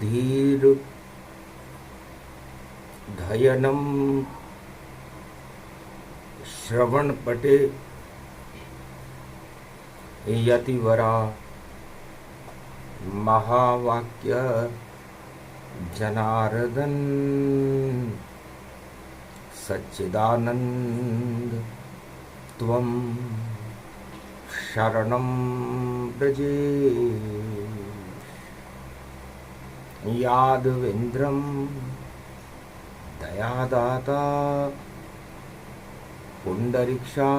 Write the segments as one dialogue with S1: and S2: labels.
S1: धीर धयनम श्रवणपटे यतिवरा महावाक्य जनार्दन सच्चिदानंद त्वं शरणं व्रजे यादवेन्द्रं दयादाता पुंडरीक्षा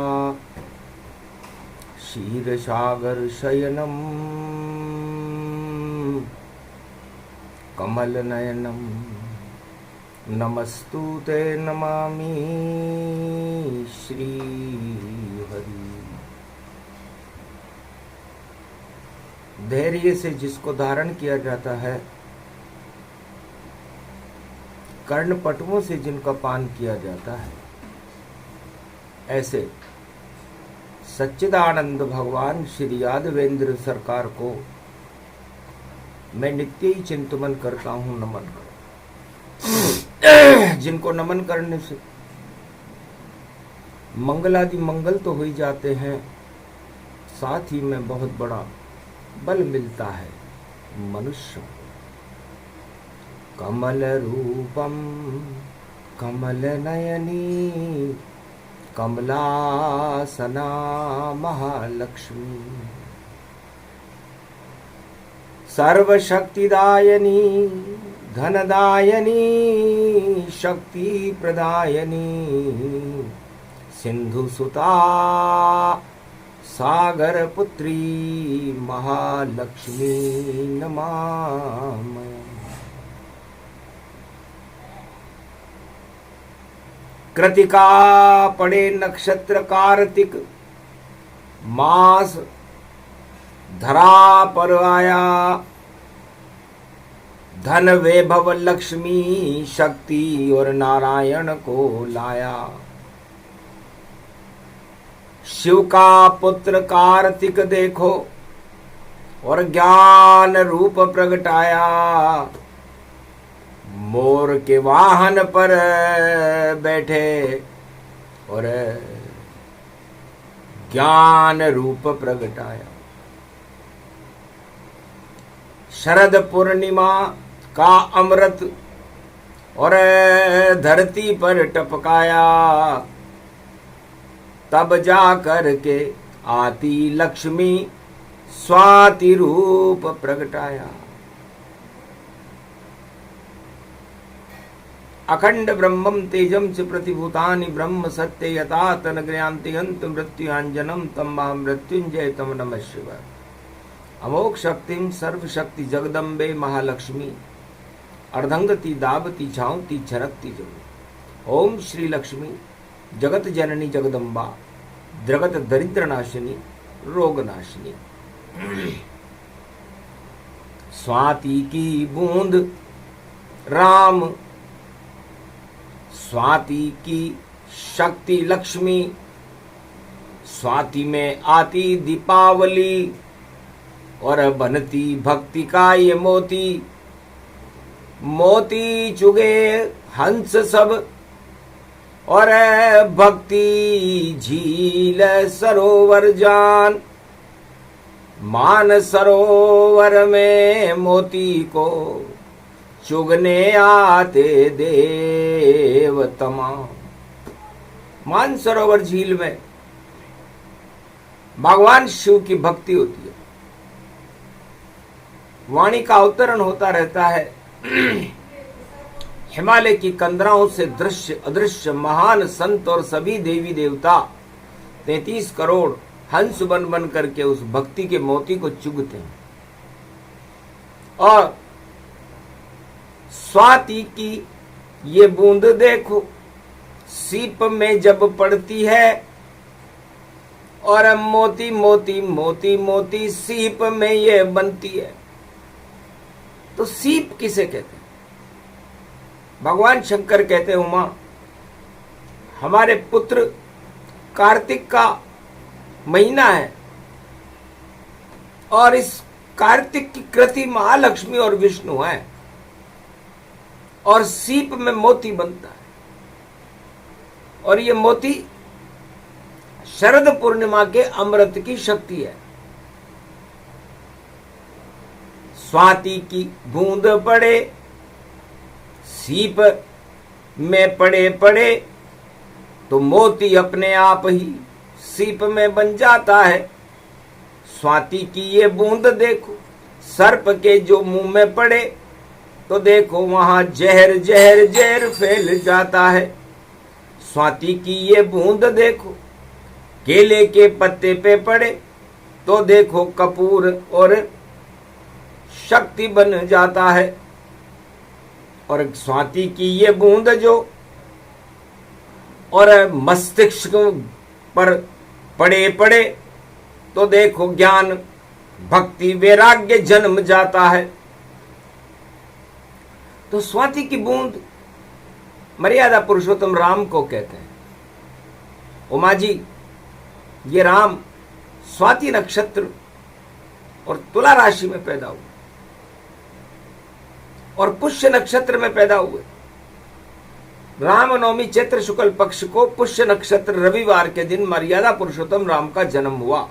S1: क्षीरसागर शयनम कमलनयनम नमस्तुते नमामि श्री हरि। धैर्य से जिसको धारण किया जाता है, कर्णपटुओं से जिनका पान किया जाता है, ऐसे सच्चिदानंद भगवान श्री यादवेंद्र सरकार को मैं नित्य ही चिंतन करता हूँ, नमन करो। जिनको नमन करने से मंगलादि मंगल तो हो ही जाते हैं, साथ ही में बहुत बड़ा बल मिलता है मनुष्य। कमल रूपम कमल नयनी कमलासना महालक्ष्मी सर्वशक्तिदायनी धनदायनी शक्ति प्रदायनी सिंधुसुता सागर पुत्री महालक्ष्मी नमामि। कृतिका पड़े नक्षत्र कार्तिक मास धरा पर आया, धन वैभव लक्ष्मी शक्ति और नारायण को लाया। शिव का पुत्र कार्तिक देखो और ज्ञान रूप प्रगटाया, मोर के वाहन पर बैठे और ज्ञान रूप प्रगटाया। शरद पूर्णिमा का अमृत और धरती पर टपकाया, तब जा कर के आती लक्ष्मी स्वाति रूप प्रगटाया। अखंड ब्रह्मम तेजम च प्रतिभूतानि ब्रह्म सत्य यथा तनग्रयांति अंत मृत्युंजनम तम मृत्युंजय तम नमः शिवाय। अमोघ शक्तिम सर्वशक्ति जगदम्बे महालक्ष्मी अर्धंगति दावती झांवती झरकती जगत। ओम श्री लक्ष्मी जगत जननी जगदम्बा जगत दरिद्र नाशिनी रोग नाशिनी। स्वाति की बूंद राम, स्वाति की शक्ति लक्ष्मी, स्वाति में आती दीपावली और बनती भक्ति का ये मोती। मोती चुगे हंस सब और भक्ति झील सरोवर जान। मान सरोवर में मोती को चुगने आते देव तमाम। मान सरोवर झील में भगवान शिव की भक्ति होती है, वाणी का अवतरण होता रहता है। हिमालय की कंदराओं से दृश्य अदृश्य महान संत और सभी देवी देवता 33 करोड़ हंस बन बन करके उस भक्ति के मोती को चुगते हैं। और स्वाति की ये बूंद देखो, सीप में जब पड़ती है और मोती मोती मोती मोती सीप में ये बनती है। तो सीप किसे कहते हैं? भगवान शंकर कहते हैं उमा, हमारे पुत्र कार्तिक का महीना है और इस कार्तिक की कृति महालक्ष्मी और विष्णु है। और सीप में मोती बनता है। और ये मोती शरद पूर्णिमा के अमृत की शक्ति है। स्वाति की बूंद पड़े सीप में पड़े पड़े तो मोती अपने आप ही सीप में बन जाता है। स्वाति की ये बूंद देखो सर्प के जो मुंह में पड़े तो देखो वहां जहर जहर जहर फैल जाता है। स्वाति की ये बूंद देखो केले के पत्ते पे पड़े तो देखो कपूर और शक्ति बन जाता है। और स्वाति की ये बूंद जो और मस्तिष्क पर पड़े पड़े तो देखो ज्ञान भक्ति वैराग्य जन्म जाता है। तो स्वाति की बूंद मर्यादा पुरुषोत्तम राम को कहते हैं। उमा जी, ये राम स्वाति नक्षत्र और तुला राशि में पैदा हुए और पुष्य नक्षत्र में पैदा हुए। रामनवमी चैत्र शुक्ल पक्ष को पुष्य नक्षत्र रविवार के दिन मर्यादा पुरुषोत्तम राम का जन्म हुआ।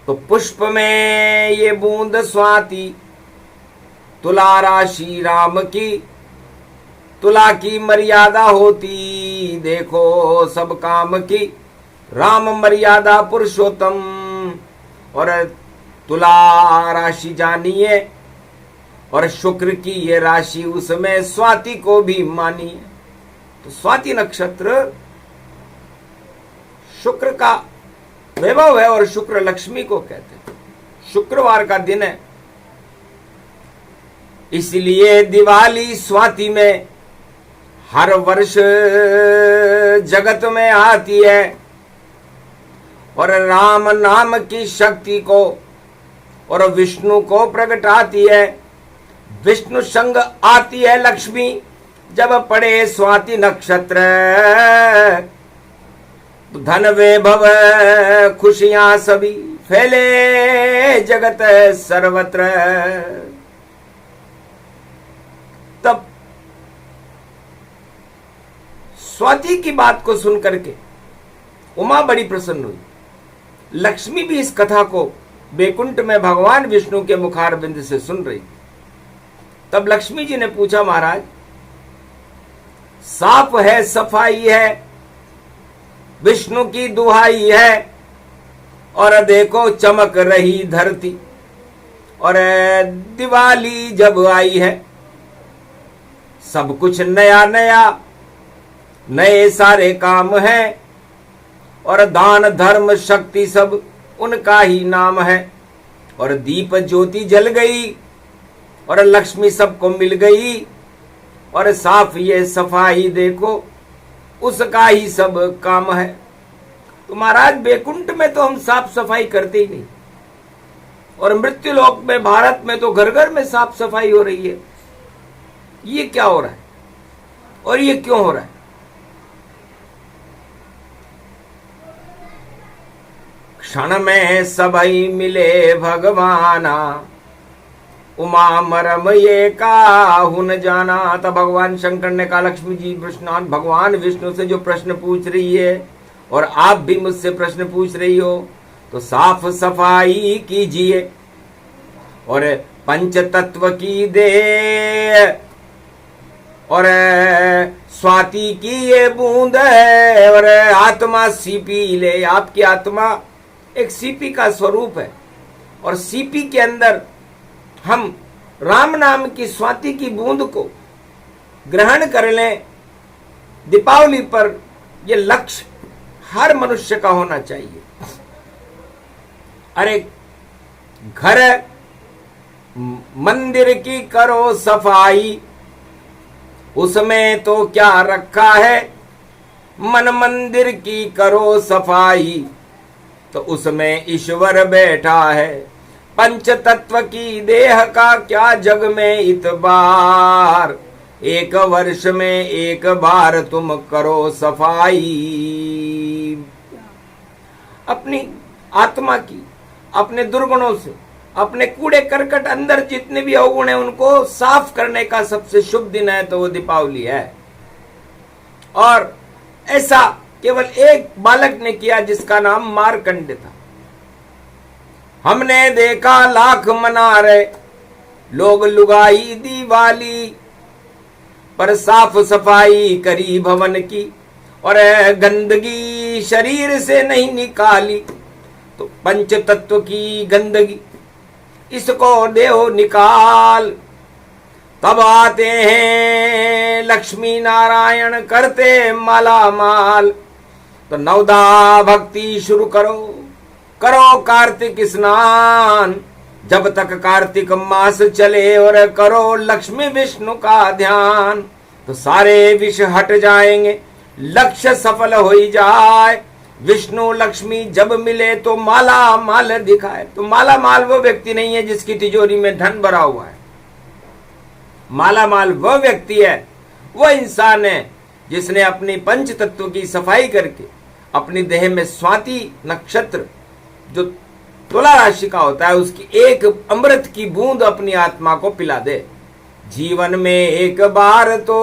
S1: तो पुष्प में ये बूंद स्वाति तुला राशि राम की, तुला की मर्यादा होती देखो सब काम की। राम मर्यादा पुरुषोत्तम और तुला राशि जानिए और शुक्र की ये राशि उसमें स्वाति को भी मानिए। तो स्वाति नक्षत्र शुक्र का वैभव है और शुक्र लक्ष्मी को कहते हैं। शुक्रवार का दिन है, इसलिए दिवाली स्वाति में हर वर्ष जगत में आती है। और राम नाम की शक्ति को और विष्णु को प्रगटाती है। विष्णु संग आती है लक्ष्मी जब पड़े स्वाति नक्षत्र। तो धन वैभव खुशियां सभी फैले जगत सर्वत्र। तब स्वाति की बात को सुन करके उमा बड़ी प्रसन्न हुई। लक्ष्मी भी इस कथा को बैकुंठ में भगवान विष्णु के मुखारबिंद से सुन रही। तब लक्ष्मी जी ने पूछा, महाराज साफ है, सफाई है, विष्णु की दुहाई है और देखो चमक रही धरती और दिवाली जब आई है सब कुछ नया नया, नए सारे काम है और दान धर्म शक्ति सब उनका ही नाम है। और दीप ज्योति जल गई और लक्ष्मी सबको मिल गई और साफ ये सफाई देखो उसका ही सब काम है। तो महाराज बैकुंठ में तो हम साफ सफाई करते ही नहीं और मृत्युलोक में भारत में तो घर घर में साफ सफाई हो रही है। ये क्या हो रहा है और ये क्यों हो रहा है? क्षण में सभई मिले भगवाना, उमा मरम ये काहुन जाना। तब भगवान शंकर ने कहा, लक्ष्मी जी विष्णु भगवान विष्णु से जो प्रश्न पूछ रही है और आप भी मुझसे प्रश्न पूछ रही हो तो साफ सफाई कीजिए और पंच तत्व की दे और स्वाति की ये बूंद है और आत्मा सीपी ले। आपकी आत्मा एक सीपी का स्वरूप है और सीपी के अंदर हम राम नाम की स्वाति की बूंद को ग्रहण कर लें। दीपावली पर यह लक्ष्य हर मनुष्य का होना चाहिए। अरे घर मंदिर की करो सफाई, उसमें तो क्या रखा है, मन मंदिर की करो सफाई तो उसमें ईश्वर बैठा है। पंच तत्व की देह का क्या जग में इतबार, एक वर्ष में एक बार तुम करो सफाई। अपनी आत्मा की, अपने दुर्गुणों से, अपने कूड़े करकट अंदर जितने भी अवगुण है उनको साफ करने का सबसे शुभ दिन है तो वो दीपावली है। और ऐसा केवल एक बालक ने किया जिसका नाम मारकंड था। हमने देखा लाख मना रहे लोग लुगाई दिवाली, पर साफ सफाई करी भवन की और गंदगी शरीर से नहीं निकाली। तो पंच तत्व की गंदगी इसको देहो निकाल, तब आते हैं लक्ष्मी नारायण करते माला माल। तो नवदा भक्ति शुरू करो, करो कार्तिक स्नान, जब तक कार्तिक मास चले और करो लक्ष्मी विष्णु का ध्यान। तो सारे विष हट जाएंगे, लक्ष्य सफल हो ही जाए। विष्णु लक्ष्मी जब मिले तो माला माल दिखाए। तो माला माल वो व्यक्ति नहीं है जिसकी तिजोरी में धन भरा हुआ है। माला माल वह व्यक्ति है, वह इंसान है जिसने अपनी पंच तत्व की सफाई करके अपनी देह में स्वाति नक्षत्र जो तुला राशि का होता है उसकी एक अमृत की बूंद अपनी आत्मा को पिला दे। जीवन में एक बार तो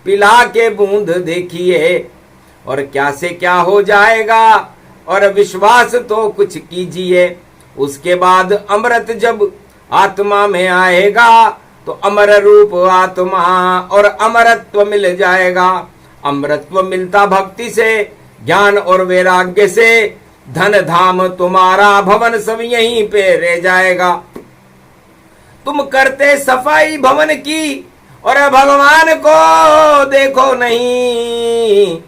S1: पिला के बूंद देखिए और क्या से क्या हो जाएगा, और विश्वास तो कुछ कीजिए। उसके बाद अमृत जब आत्मा में आएगा तो अमर रूप आत्मा और अमरत्व मिल जाएगा। अमरत्व मिलता भक्ति से, ज्ञान और वैराग्य से। धन धाम तुम्हारा भवन सब यहीं पे रह जाएगा। तुम करते सफाई भवन की और भगवान को देखो नहीं।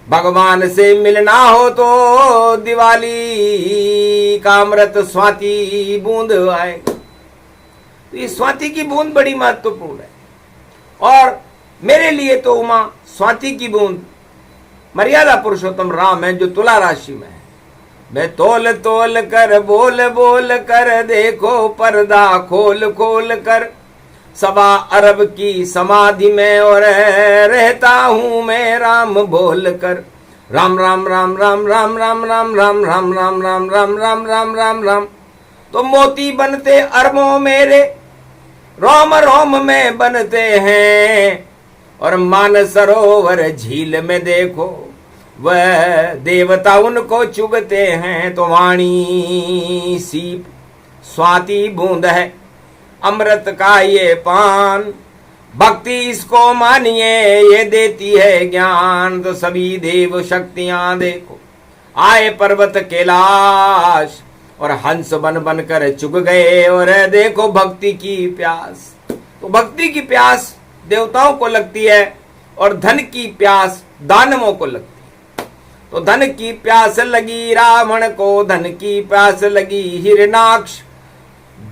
S1: भगवान से मिलना हो तो दिवाली का अमृत स्वाति बूंद आएगा। तो ये स्वाति की बूंद बड़ी महत्वपूर्ण है, और मेरे लिए तो उमा स्वाति की बूंद मर्यादा पुरुषोत्तम राम है जो तुला राशि में है। मैं तोल तोल कर बोल बोल कर देखो पर्दा खोल खोल कर, 1.25 अरब की समाधि में और रहता हूं मैं राम बोल कर। राम राम राम राम राम राम राम राम राम राम राम राम राम राम राम राम। तो मोती बनते अरबों मेरे, रोम रोम में बनते हैं। और मान सरोवर झील में देखो वह देवता उनको चुगते हैं। तो वाणी सीप स्वाति बूंद है, अमृत का ये पान। भक्ति इसको मानिए ये देती है ज्ञान। तो सभी देव शक्तियां देखो आए पर्वत कैलाश, और हंस बन बन कर चुग गए। और देखो भक्ति की प्यास, तो भक्ति की प्यास देवताओं को लगती है और धन की प्यास दानवों को लगती है। तो धन की प्यास लगी रावण को, धन की प्यास लगी हिरणाक्ष,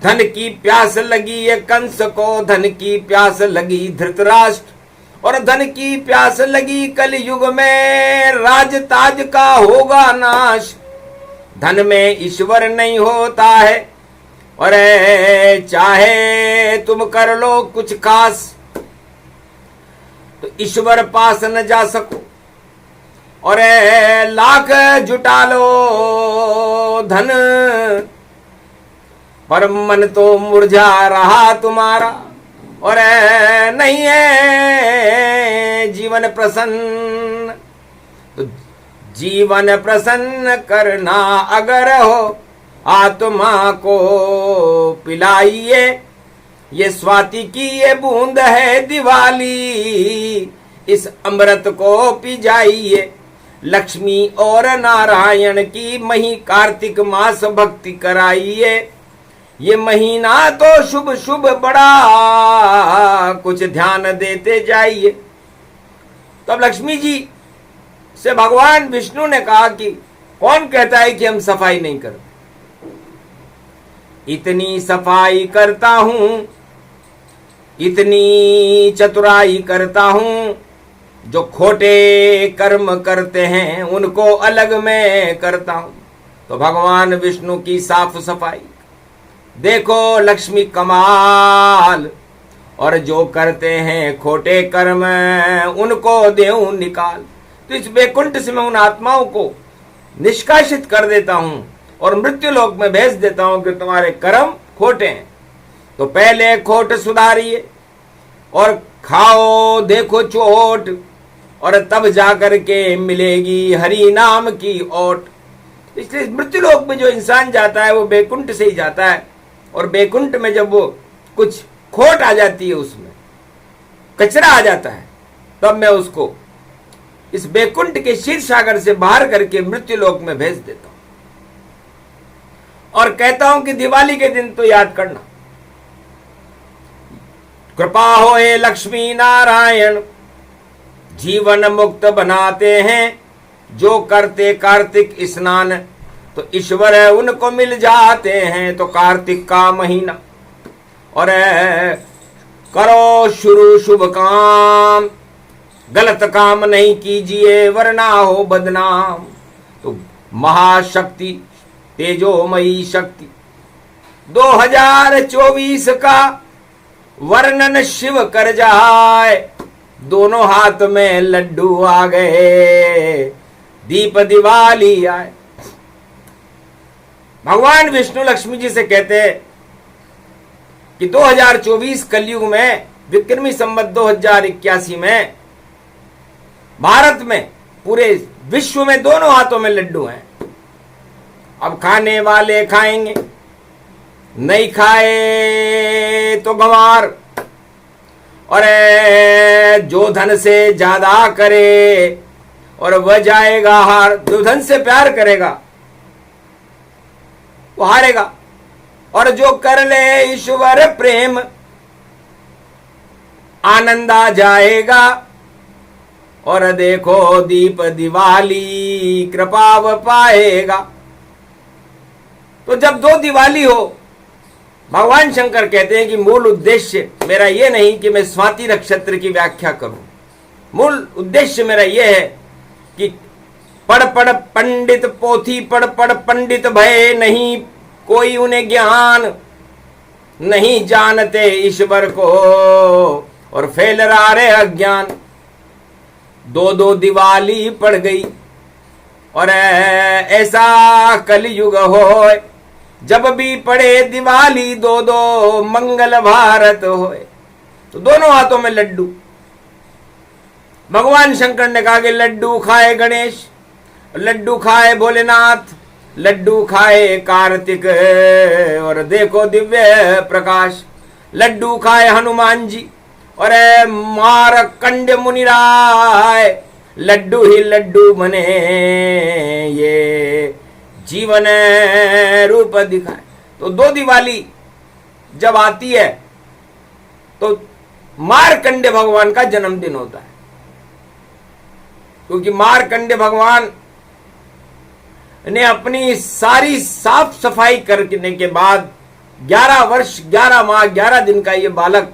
S1: धन की प्यास लगी ये कंस को, धन की प्यास लगी धृतराष्ट्र, और धन की प्यास लगी कलयुग में राज ताज का होगा नाश। धन में ईश्वर नहीं होता है, और चाहे तुम कर लो कुछ खास तो ईश्वर पास न जा सको। और लाख जुटा लो धन, पर मन तो मुरझा रहा तुम्हारा। और नहीं है जीवन प्रसन्न, तो जीवन प्रसन्न करना अगर हो आत्मा को पिलाइए। ये स्वाति की ये बूंद है दिवाली, इस अमृत को पी जाइए। लक्ष्मी और नारायण की मही कार्तिक मास भक्ति कराइए। ये महीना तो शुभ शुभ बड़ा, कुछ ध्यान देते जाइए। तब लक्ष्मी जी से भगवान विष्णु ने कहा कि कौन कहता है कि हम सफाई नहीं करते? इतनी सफाई करता हूं, इतनी चतुराई करता हूं, जो खोटे कर्म करते हैं उनको अलग मैं करता हूं। तो भगवान विष्णु की साफ सफाई देखो लक्ष्मी कमाल, और जो करते हैं खोटे कर्म उनको देऊं निकाल। तो इस वैकुंठ से मैं उन आत्माओं को निष्कासित कर देता हूं और मृत्यु लोक में भेज देता हूं कि तुम्हारे कर्म खोटे हैं। तो पहले खोट सुधारिए और खाओ देखो चोट, और तब जाकर के मिलेगी हरि नाम की ओट। इसलिए मृत्यु लोक में जो इंसान जाता है वो बैकुंठ से ही जाता है, और बैकुंठ में जब वो कुछ खोट आ जाती है, उसमें कचरा आ जाता है, तब मैं उसको इस बैकुंठ के क्षीर सागर से बाहर करके मृत्यु लोक में भेज देता हूं और कहता हूं कि दिवाली के दिन तो याद करना, कृपा होए लक्ष्मी नारायण, जीवन मुक्त बनाते हैं जो करते कार्तिक स्नान, तो ईश्वर उनको मिल जाते हैं। तो कार्तिक का महीना, और करो शुरू शुभ काम, गलत काम नहीं कीजिए वरना हो बदनाम। तो महाशक्ति तेजोमयी शक्ति 2024 का वर्णन शिव कर जाए, दोनों हाथ में लड्डू आ गए, दीप दिवाली आए। भगवान विष्णु लक्ष्मी जी से कहते हैं कि 2024 कलयुग में, विक्रमी संवत 2081 में भारत में, पूरे विश्व में दोनों हाथों में लड्डू हैं। अब खाने वाले खाएंगे, नहीं खाए तो गंवार, और जो धन से ज्यादा करे और वह जाएगा हार। जो धन से प्यार करेगा वो हारेगा, और जो कर ले ईश्वर प्रेम आनंद आ जाएगा। और देखो दीप दिवाली कृपा व पाएगा। तो जब दो दिवाली हो, भगवान शंकर कहते हैं कि मूल उद्देश्य मेरा ये नहीं कि मैं स्वाति नक्षत्र की व्याख्या करूं, मूल उद्देश्य मेरा ये है कि पढ़ पढ़ पंडित पोथी, पढ़ पढ़ पंडित भय नहीं कोई उन्हें ज्ञान, नहीं जानते ईश्वर को और फैल रहा रे अज्ञान। दो दो दिवाली पड़ गई, और ऐसा कलयुग हो जब भी पड़े दिवाली, दो दो मंगल भारत होए। तो दोनों हाथों में लड्डू। भगवान शंकर ने कहा कि लड्डू खाए गणेश, लड्डू खाए भोलेनाथ, लड्डू खाए कार्तिक, और देखो दिव्य प्रकाश। लड्डू खाए हनुमान जी और मारकंड मुनिराय, लड्डू ही लड्डू बने ये जीवन रूप दिखाए। तो दो दिवाली जब आती है तो मारकंडे भगवान का जन्मदिन होता है, क्योंकि मारकंडे भगवान ने अपनी सारी साफ सफाई करने के बाद 11 वर्ष 11 माह 11 दिन का ये बालक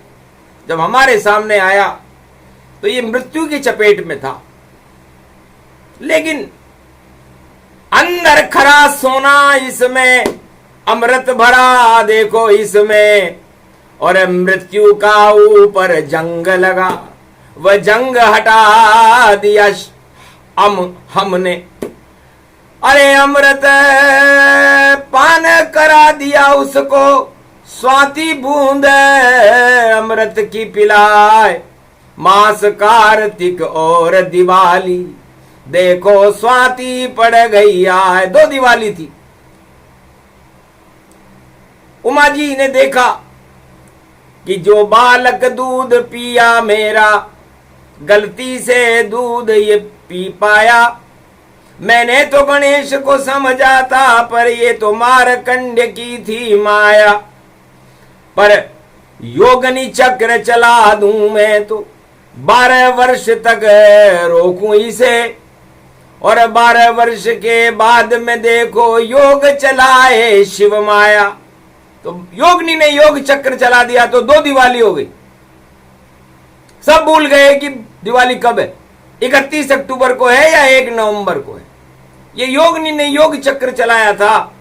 S1: जब हमारे सामने आया तो ये मृत्यु की चपेट में था, लेकिन अंदर खरा सोना इसमें, अमृत भरा देखो इसमें, और मृत्यु का ऊपर जंग लगा, वह जंग हटा दिया हमने। अरे अमृत पान करा दिया उसको, स्वाति बूंद अमृत की पिलाए। मास कार्तिक और दिवाली, देखो स्वाति पड़ गई आए। दो दिवाली थी। उमा जी ने देखा कि जो बालक दूध पिया मेरा, गलती से दूध ये पी पाया। मैंने तो गणेश को समझा था, पर ये तो मारकंड की थी माया। पर योगनी चक्र चला दूं मैं तो, 12 वर्ष तक रोकूं इसे, और 12 वर्ष के बाद में देखो योग चलाए शिव माया। तो योगनी ने योग चक्र चला दिया तो दो दिवाली हो गई। सब भूल गए कि दिवाली कब है, 31 अक्टूबर को है या 1 नवंबर को है। ये योगनी ने योग चक्र चलाया था।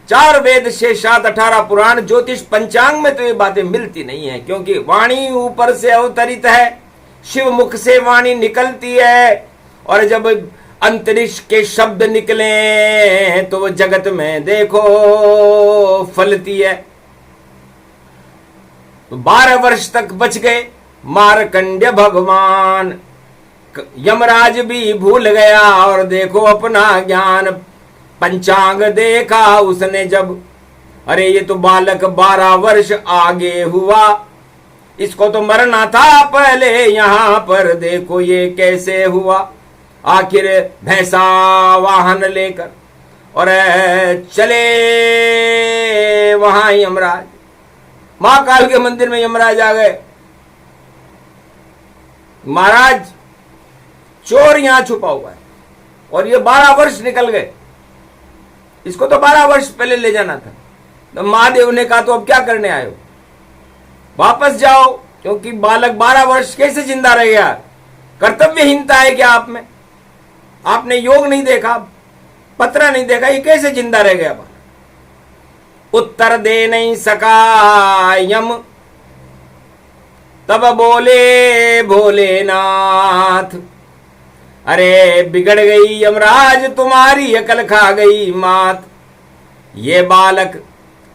S1: 4 वेद से 7 18 पुराण, ज्योतिष पंचांग में तो ये बातें मिलती नहीं है, क्योंकि वाणी ऊपर से अवतरित है, शिव मुख से वाणी निकलती है, और जब अंतरिक्ष के शब्द निकले तो वो जगत में देखो फलती है। तो 12 वर्ष तक बच गए मार्कंड्य भगवान। यमराज भी भूल गया और देखो अपना ज्ञान, पंचांग देखा उसने जब, अरे ये तो बालक 12 वर्ष आगे हुआ, इसको तो मरना था पहले यहां पर, देखो ये कैसे हुआ। आखिर भैंसा वाहन लेकर और चले वहां यमराज, महाकाल के मंदिर में यमराज आ गए। महाराज चोर यहां छुपा हुआ है और ये 12 वर्ष निकल गए, इसको तो 12 वर्ष पहले ले जाना था। तो महादेव ने कहा तो अब क्या करने आए हो, वापस जाओ, क्योंकि बालक 12 वर्ष कैसे जिंदा रह गया। कर्तव्यहीनता है क्या आप में, आपने योग नहीं देखा, पत्र नहीं देखा, ये कैसे जिंदा रह गया। उत्तर दे नहीं सका यम, तब बोले भोलेनाथ, अरे बिगड़ गई यमराज तुम्हारी अकल खा गई मात। ये बालक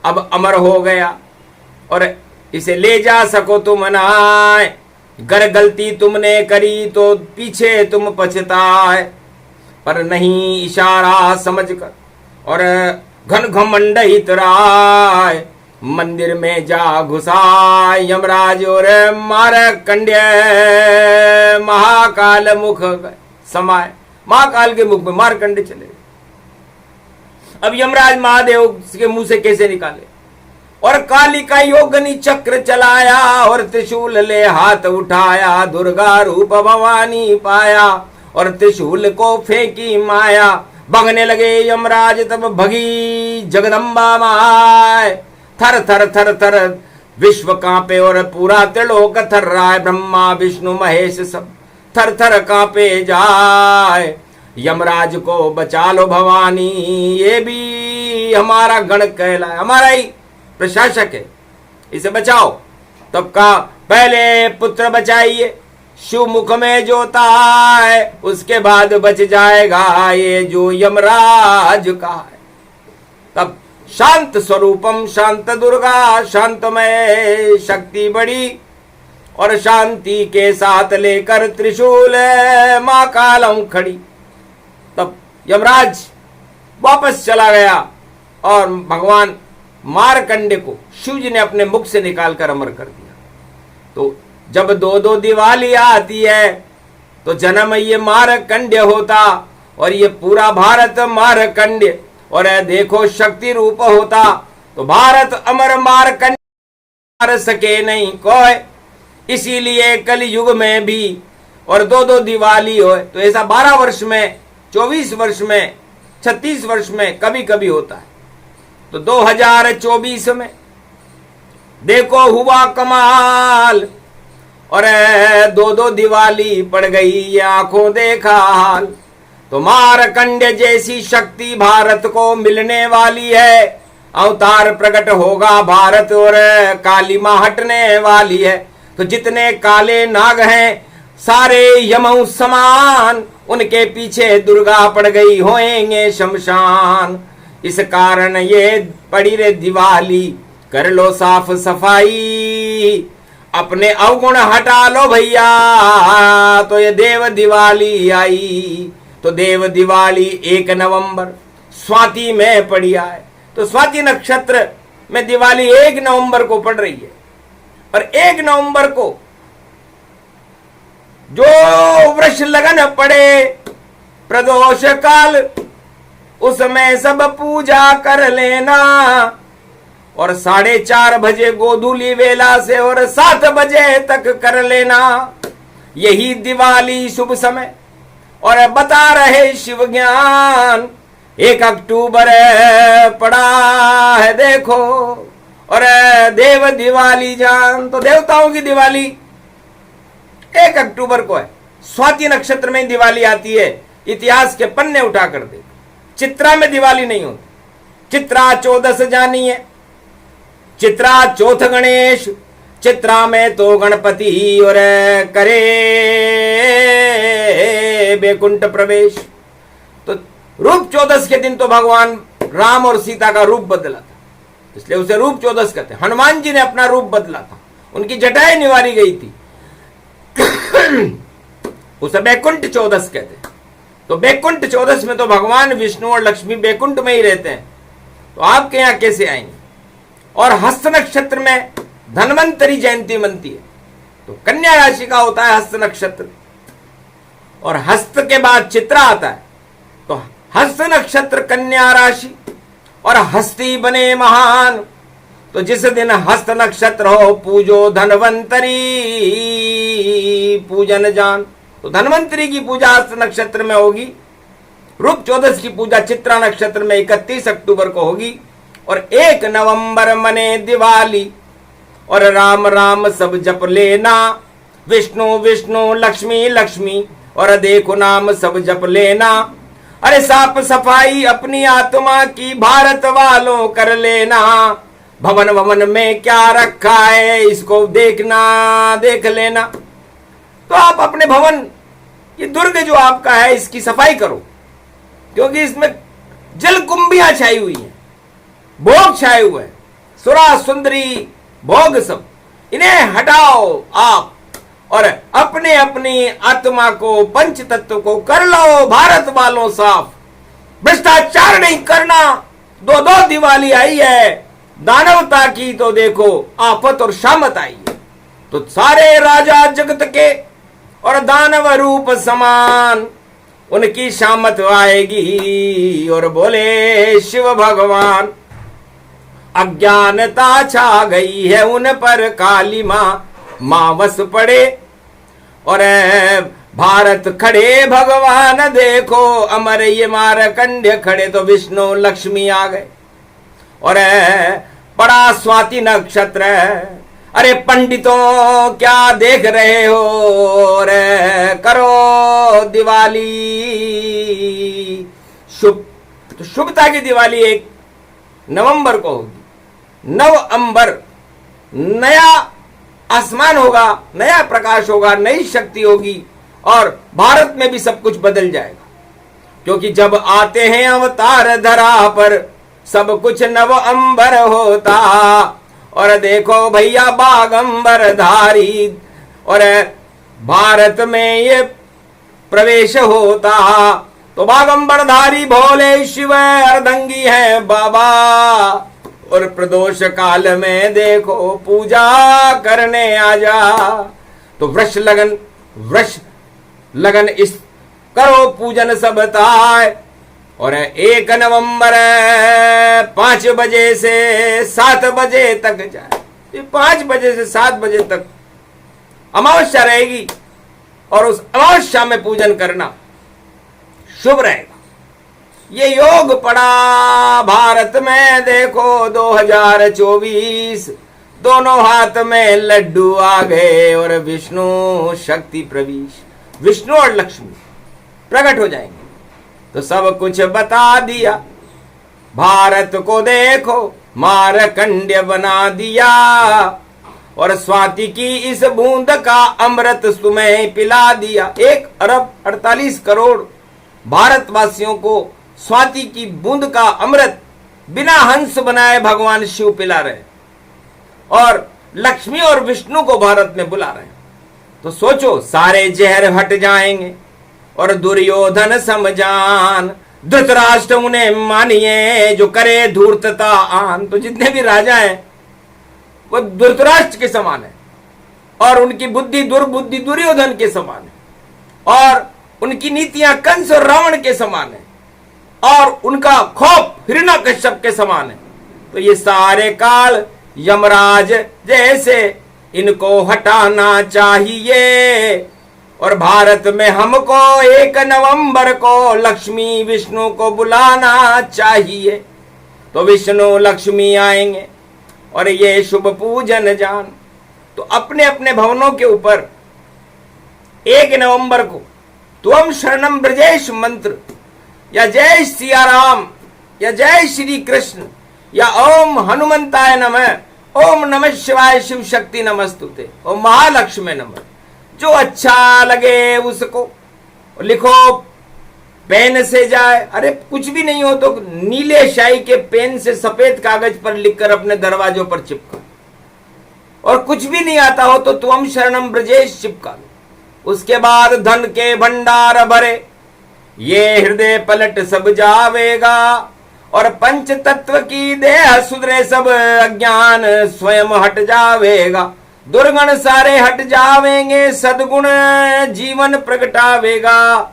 S1: अब अमर हो गया और इसे ले जा सको तुम नाय, गर गलती तुमने करी तो पीछे तुम पछताए, पर नहीं इशारा समझकर और घन घमंड हितराय, मंदिर में जा घुसाए यमराज और मारकंड्य महाकाल मुख समाये। महाकाल के मुख में मारकंडे चले गए। अब यमराज महादेव के मुंह से कैसे निकाले, और काली का योगनी चक्र चलाया और त्रिशूल ले हाथ उठाया, दुर्गा रूप भवानी पाया और त्रिशूल को फेंकी माया। भगने लगे यमराज तब भगी जगदम्बा माय, थर थर थर थर विश्व कांपे और पूरा त्रिलोक थर रहा है, ब्रह्मा विष्णु महेश सब थर थर कांपे जाए। यमराज को बचा लो भवानी, ये भी हमारा गण कहलाए, हमारा ही प्रशासक है, इसे बचाओ। तब का पहले पुत्र बचाइए, शिव मुख में जोता है, उसके बाद बच जाएगा ये जो यमराज का है। तब शांत स्वरूपम शांत दुर्गा, शांतमय शक्ति बड़ी और शांति के साथ लेकर त्रिशूल मां कालम खड़ी। तब यमराज वापस चला गया और भगवान मारकंडे को शिव जी ने अपने मुख से निकालकर अमर कर दिया। तो जब 2-2 दिवाली आती है तो जन्म ये मारकंड्य होता और ये पूरा भारत मारकंड्य और देखो शक्ति रूप होता, तो भारत अमर मारकंड्य मार सके नहीं कोई। इसीलिए कल युग में भी और 2-2 दिवाली हो, तो ऐसा 12 वर्ष में, 24 वर्ष में, 36 वर्ष में कभी कभी होता है। तो 2024 में देखो हुआ कमाल और 2-2 दिवाली पड़ गई ये आंखों देखा हाल। तो मारकंड्य जैसी शक्ति भारत को मिलने वाली है, अवतार प्रकट होगा भारत और काली मां हटने वाली है। तो जितने काले नाग हैं सारे यमऊ समान, उनके पीछे दुर्गा पड़ गई होएंगे शमशान। इस कारण ये पड़ी रे दिवाली, कर लो साफ सफाई, अपने अवगुण हटा लो भैया, तो ये देव दिवाली आई। तो देव दिवाली 1 नवंबर स्वाति में पड़ी आए, तो स्वाति नक्षत्र में दिवाली 1 नवंबर को पड़ रही है। और 1 नवंबर को जो वृष लगन पड़े प्रदोष काल, उसमें सब पूजा कर लेना और 4:30 बजे गोधूली वेला से और 7 बजे तक कर लेना। यही दिवाली शुभ समय और बता रहे शिव ज्ञान। 1 अक्टूबर पड़ा है देखो और देव दिवाली जान। तो देवताओं की दिवाली 1 अक्टूबर को है, स्वाति नक्षत्र में दिवाली आती है। इतिहास के पन्ने उठा कर दे, चित्रा में दिवाली नहीं होती। चित्रा चौदस जानिए, चित्रा चौथ गणेश, चित्रा में तो गणपति और करे बैकुंठ प्रवेश। तो रूप चौदस के दिन तो भगवान राम और सीता का रूप बदला था, इसलिए उसे रूप चौदस कहते हैं। हनुमान जी ने अपना रूप बदला था उनकी जटाएं निवारी गई थी। उसे बैकुंठ चौदस कहते हैं। तो बैकुंठ चौदस में तो भगवान विष्णु और लक्ष्मी बैकुंठ में ही रहते हैं, तो आपके यहां कैसे आएंगे? और हस्त नक्षत्र में धन्वंतरी जयंती मनती है, तो कन्या राशि का होता है हस्त नक्षत्र, और हस्त के बाद चित्रा आता है, तो हस्त नक्षत्र कन्या राशि और हस्ती बने महान। तो जिस दिन हस्त नक्षत्र हो पूजो धन्वंतरी पूजन जान। तो धन्वंतरी की पूजा हस्त नक्षत्र में होगी, रूप चौदस की पूजा चित्रा नक्षत्र में 31 अक्टूबर को होगी, और 1 नवंबर मने दिवाली। और राम राम सब जप लेना, विष्णु विष्णु लक्ष्मी लक्ष्मी, और देखो नाम सब जप लेना। अरे साफ सफाई अपनी आत्मा की भारत वालों कर लेना। भवन भवन में क्या रखा है इसको देखना, देख लेना। तो आप अपने भवन, ये दुर्ग जो आपका है इसकी सफाई करो, क्योंकि इसमें जल कुंभियां छाई हुई हैं, भोग छाए हुए हैं, सुरा सुंदरी भोग सब, इन्हें हटाओ आप, और अपने अपनी आत्मा को, पंच तत्व को कर लो भारत वालों साफ। भ्रष्टाचार नहीं करना। 2 दिवाली आई है, दानवता की तो देखो आफत और शामत आई है। तो सारे राजा जगत के और दानव रूप समान, उनकी शामत आएगी। और बोले शिव भगवान, अज्ञानता छा गई है उन पर काली माँ वस पड़े, और भारत खड़े भगवान देखो, अमर ये मारकंड्य खड़े। तो विष्णु लक्ष्मी आ गए, और बड़ा स्वाति नक्षत्र। अरे पंडितों क्या देख रहे हो, और करो दिवाली शुभ। तो शुभता की दिवाली 1 नवंबर को होगी। 9 अंबर, नया आसमान होगा, नया प्रकाश होगा, नई शक्ति होगी, और भारत में भी सब कुछ बदल जाएगा। क्योंकि जब आते हैं अवतार धरा पर, सब कुछ नव अंबर होता। और देखो भैया बागंबर धारी, और भारत में ये प्रवेश होता। तो बागंबर धारी भोले शिव अर्धंगी है बाबा, और प्रदोष काल में देखो पूजा करने आजा। तो वृष लगन इस करो पूजन सब ताय। और 1 नवंबर 5 बजे से 7 बजे तक जाए, ये 5 बजे से 7 बजे तक अमावस्या रहेगी, और उस अमावस्या में पूजन करना शुभ रहेगा। ये योग पड़ा भारत में देखो 2024, दोनों हाथ में लड्डू आ गए, और विष्णु शक्ति प्रवेश, विष्णु और लक्ष्मी प्रकट हो जाएंगे। तो सब कुछ बता दिया, भारत को देखो मारकंड्य बना दिया, और स्वाति की इस बूंद का अमृत तुम्हें पिला दिया। 1 अरब 48 करोड़ भारतवासियों को स्वाति की बूंद का अमृत बिना हंस बनाए भगवान शिव पिला रहे, और लक्ष्मी और विष्णु को भारत में बुला रहे हैं। तो सोचो सारे जहर हट जाएंगे, और दुर्योधन समझान, धृतराष्ट्र उन्हें मानिए जो करे धूर्तता आन। तो जितने भी राजा हैं वो धृतराष्ट्र के समान है, और उनकी बुद्धि दुर्बुद्धि दुर्योधन के समान है, और उनकी नीतियां कंस और रावण के समान है, और उनका खौफ हिरण्यकश्यप के समान है। तो ये सारे काल यमराज जैसे, इनको हटाना चाहिए। और भारत में हमको 1 नवंबर को लक्ष्मी विष्णु को बुलाना चाहिए। तो विष्णु लक्ष्मी आएंगे, और ये शुभ पूजन जान। तो अपने अपने भवनों के ऊपर 1 नवंबर को त्वम शरणम ब्रजेश मंत्र, या जय सिया राम, या जय श्री कृष्ण, या ओम हनुमंताय नमः, ओम नमः शिवाय शिव शक्ति नमस्तुते, ओम महालक्ष्मी नमः, जो अच्छा लगे उसको लिखो। पेन से जाए, अरे कुछ भी नहीं हो तो नीले शाही के पेन से सफेद कागज पर लिखकर अपने दरवाजों पर चिपका, और कुछ भी नहीं आता हो तो त्वम शरणम ब्रजेश चिपका लो। उसके बाद धन के भंडार भरे, ये हृदय पलट सब जावेगा, और पंच तत्व की देह सुधरे सब अज्ञान स्वयं हट जावेगा। दुर्गुण सारे हट जावेंगे, सद्गुण जीवन प्रगटावेगा।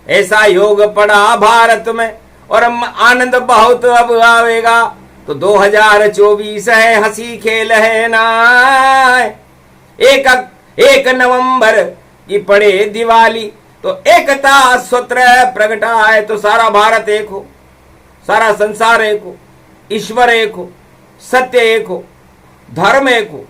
S1: ऐसा योग पड़ा भारत में और आनंद बहुत अब आवेगा। तो 2024 है, हंसी खेल है ना। 1 नवंबर की पड़े दिवाली, तो एकता सूत्र प्रगटाए, तो सारा भारत एक हो, सारा संसार एक हो, ईश्वर एक हो, सत्य एक हो, धर्म एक हो,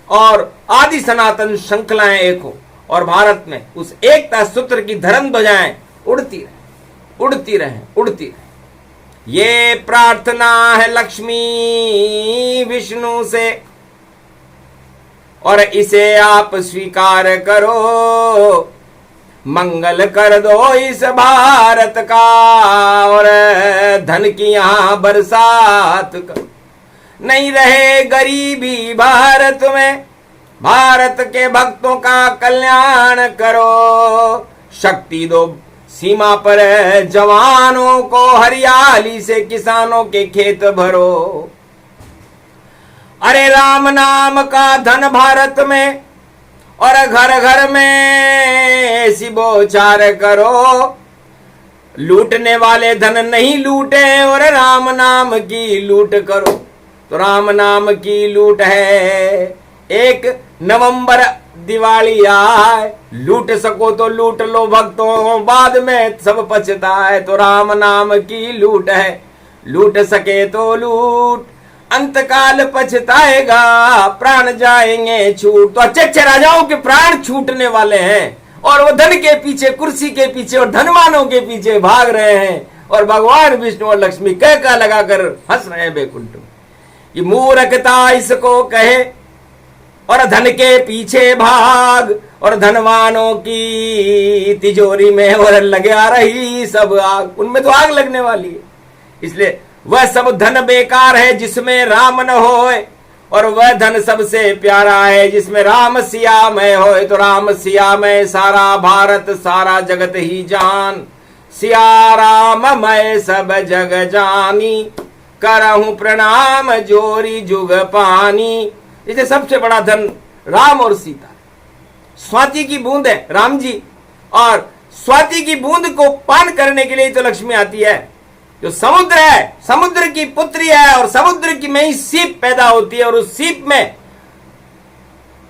S1: और आदि सनातन श्रृंखलाएं एक हो, और भारत में उस एकता सूत्र की धर्म ध्वजाएं उड़ती रहे, उड़ती रहे, उड़ती रहे। ये प्रार्थना है लक्ष्मी विष्णु से, और इसे आप स्वीकार करो। मंगल कर दो इस भारत का, और धन की यहां बरसात करो। नहीं रहे गरीबी भारत में, भारत के भक्तों का कल्याण करो। शक्ति दो सीमा पर जवानों को, हरियाली से किसानों के खेत भरो। अरे राम नाम का धन भारत में, और घर घर में ऐसी बौछार करो। लूटने वाले धन नहीं लूटे, और राम नाम की लूट करो। तो राम नाम की लूट है। 1 नवंबर दिवाली आए, लूट सको तो लूट लो भक्तों, बाद में सब पछताए। तो राम नाम की लूट है, लूट सके तो लूट, अंतकाल पछताएगा, प्राण जाएंगे छूट। तो अच्छे राजाओं के प्राण छूटने वाले हैं, और वो धन के पीछे, कुर्सी के पीछे और धनवानों के पीछे भाग रहे हैं, और भगवान विष्णु और लक्ष्मी कह लगाकर हंस रहे हैं बैकुंठ में। ये मूर्खता इसको कहे, और धन के पीछे भाग, और धनवानों की तिजोरी में और लगे आ रही सब आग, उनमें तो आग लगने वाली है। इसलिए वह सब धन बेकार है जिसमें राम न होए, और वह धन सबसे प्यारा है जिसमें राम सियामय होए। तो राम सियामय सारा भारत सारा जगत ही जान, सिया राम मैं सब जग जानी, करहूं प्रणाम जोरी जुग पानी। इसे सबसे बड़ा धन राम और सीता। स्वाति की बूंद है राम जी, और स्वाति की बूंद को पान करने के लिए तो लक्ष्मी आती है। जो समुद्र है, समुद्र की पुत्री है, और समुद्र की में ही सीप पैदा होती है, और उस सीप में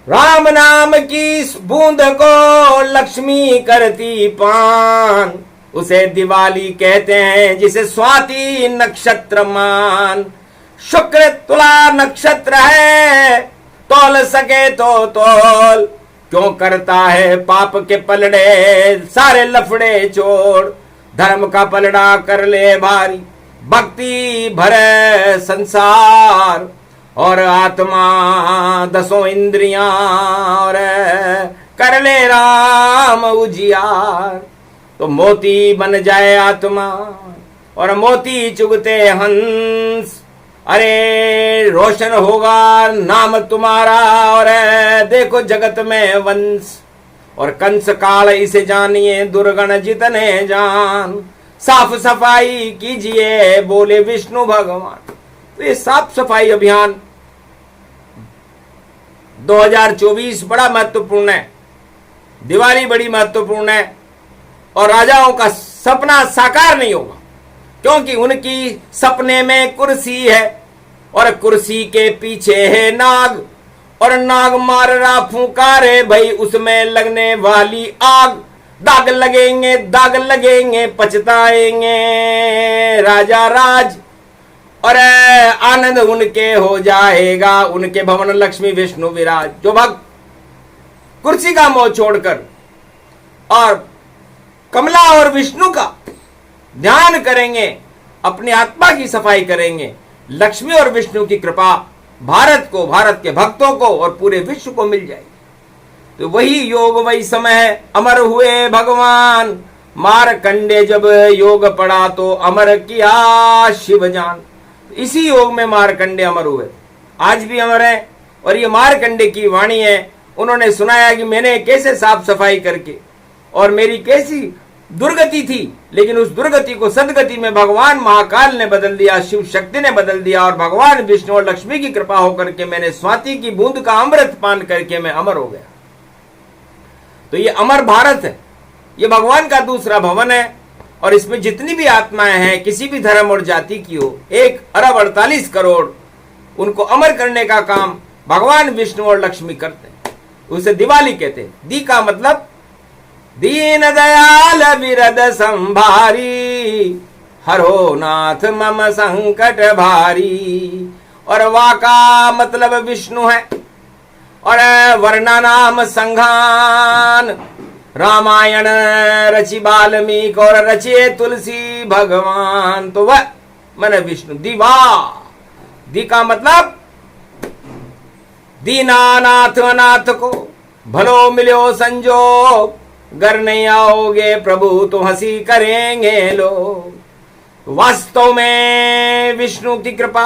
S1: राम नाम की बूंद को लक्ष्मी करती पान। उसे दिवाली कहते हैं, जिसे स्वाति नक्षत्र मान। शुक्र तुला नक्षत्र है, तोल सके तो तोल, क्यों करता है पाप के पलड़े, सारे लफड़े छोड़। धर्म का पलड़ा कर ले भारी, भक्ति भरे संसार, और आत्मा 10 इंद्रियां, और कर ले राम उजियार। तो मोती बन जाए आत्मा, और मोती चुगते हंस। अरे रोशन होगा नाम तुम्हारा, और देखो जगत में वंश। और कंस काल इसे जानिए, दुर्गण जितने जान। साफ सफाई कीजिए बोले विष्णु भगवान। तो ये साफ सफाई अभियान 2024 बड़ा महत्वपूर्ण है, दिवाली बड़ी महत्वपूर्ण है। और राजाओं का सपना साकार नहीं होगा, क्योंकि उनकी सपने में कुर्सी है, और कुर्सी के पीछे है नाग, और नाग मार रहा फूंकारे भाई उसमें लगने वाली आग। दाग लगेंगे पछताएंगे राजा राज, और आनंद उनके हो जाएगा, उनके भवन लक्ष्मी विष्णु विराज। जो भक्त कुर्सी का मोह छोड़कर और कमला और विष्णु का ध्यान करेंगे, अपनी आत्मा की सफाई करेंगे, लक्ष्मी और विष्णु की कृपा भारत को, भारत के भक्तों को और पूरे विश्व को मिल जाएगी। तो वही योग वही समय है। अमर हुए भगवान मारकंडे, जब योग पड़ा तो अमर किया शिव जान। इसी योग में मारकंडे अमर हुए, आज भी अमर है। और ये मार्कंडे की वाणी है। उन्होंने सुनाया कि मैंने कैसे साफ सफाई करके और मेरी कैसी दुर्गति थी, लेकिन उस दुर्गति को सदगति में भगवान महाकाल ने बदल दिया, शिव शक्ति ने बदल दिया, और भगवान विष्णु और लक्ष्मी की कृपा होकर के मैंने स्वाति की बूंद का अमृत पान करके मैं अमर हो गया। तो ये अमर भारत है, ये भगवान का दूसरा भवन है, और इसमें जितनी भी आत्माएं हैं, किसी भी धर्म और जाति की हो, 1 अरब 48 करोड़, उनको अमर करने का काम भगवान विष्णु और लक्ष्मी करते हैं। उसे दिवाली कहते हैं। दी का मतलब दीन दयाल विरद संभारी, हरो नाथ मम संकट भारी। और वा का मतलब विष्णु है, और वर्णा नाम संघान, रामायण रचि वाल्मीकि और रचे तुलसी भगवान। तो वह मन विष्णु। दिवा, दी का मतलब दीनानाथ अनाथ को भलो मिलो संजोग, घर नहीं आओगे प्रभु तो हंसी करेंगे लोग। वास्तव में विष्णु की कृपा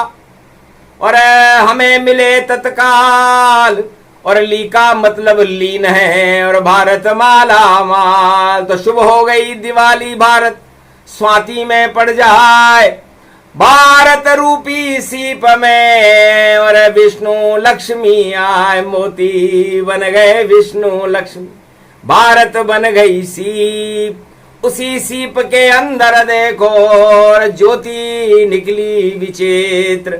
S1: और हमें मिले तत्काल, और ली का मतलब लीन है, और भारत माला माल। तो शुभ हो गई दिवाली, भारत स्वाति में पड़ जाए, भारत रूपी सीप में, और विष्णु लक्ष्मी आए। मोती बन गए विष्णु लक्ष्मी, भारत बन गई सीप। उसी सीप के अंदर देखो और ज्योति निकली विचित्र,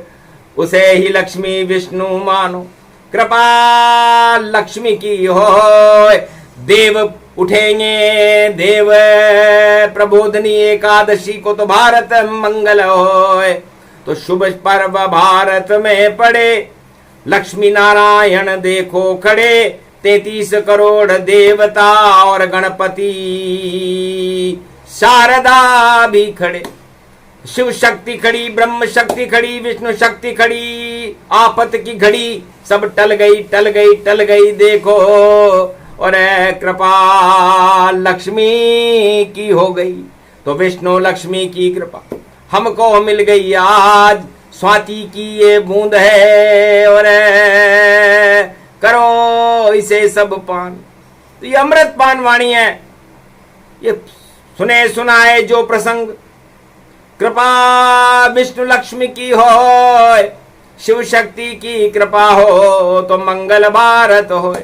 S1: उसे ही लक्ष्मी विष्णु मानो। कृपा लक्ष्मी की हो, देव उठेंगे, देव प्रबोधनी एकादशी को तो भारत मंगल होए। तो शुभ पर्व भारत में पड़े, लक्ष्मी नारायण देखो खड़े, 33 करोड़ देवता और गणपति शारदा भी खड़े। शिव शक्ति खड़ी, ब्रह्म शक्ति खड़ी, विष्णु शक्ति खड़ी। आफत की घड़ी सब टल गई टल गई टल गई देखो, और कृपा लक्ष्मी की हो गई। तो विष्णु लक्ष्मी की कृपा हमको मिल गई आज, स्वाति की ये बूंद है, और करो इसे सब पान। तो ये अमृत पान वाणी है। ये सुने सुनाए जो प्रसंग, कृपा विष्णु लक्ष्मी की हो, शिव शक्ति की कृपा हो, तो मंगल भारत हो।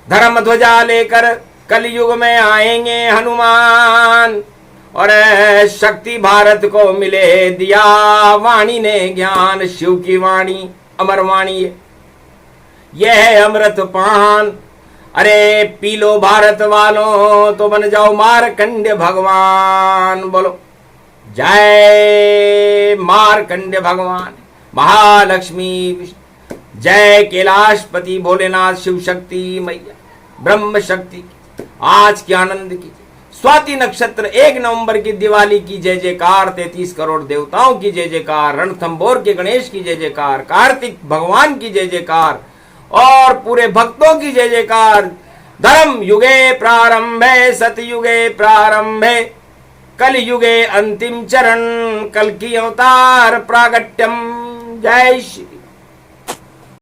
S1: धर्म ध्वजा लेकर कलयुग में आएंगे हनुमान, और शक्ति भारत को मिले दिया वाणी ने ज्ञान। शिव की वाणी अमर वाणी है, यह है अमृत पान। अरे पी लो भारत वालों तो बन जाओ मार्कंड्य भगवान। बोलो जय मार्कंड्य भगवान, महालक्ष्मी विष्णु, जय कैलाशपति भोलेनाथ, शिव शक्ति मैया, ब्रह्म शक्ति। आज के आनंद की स्वाति नक्षत्र 1 नवंबर की दिवाली की जय जयकार, 33 करोड़ देवताओं की जय जयकार, रणथंबोर के गणेश की जय जयकार, कार्तिक भगवान की जय जयकार, और पूरे भक्तों की जय जयकार। धर्म युगे प्रारंभे, सतयुगे प्रारंभे, कल युगे अंतिम चरण, कल की अवतार प्रागट्यम। जय श्री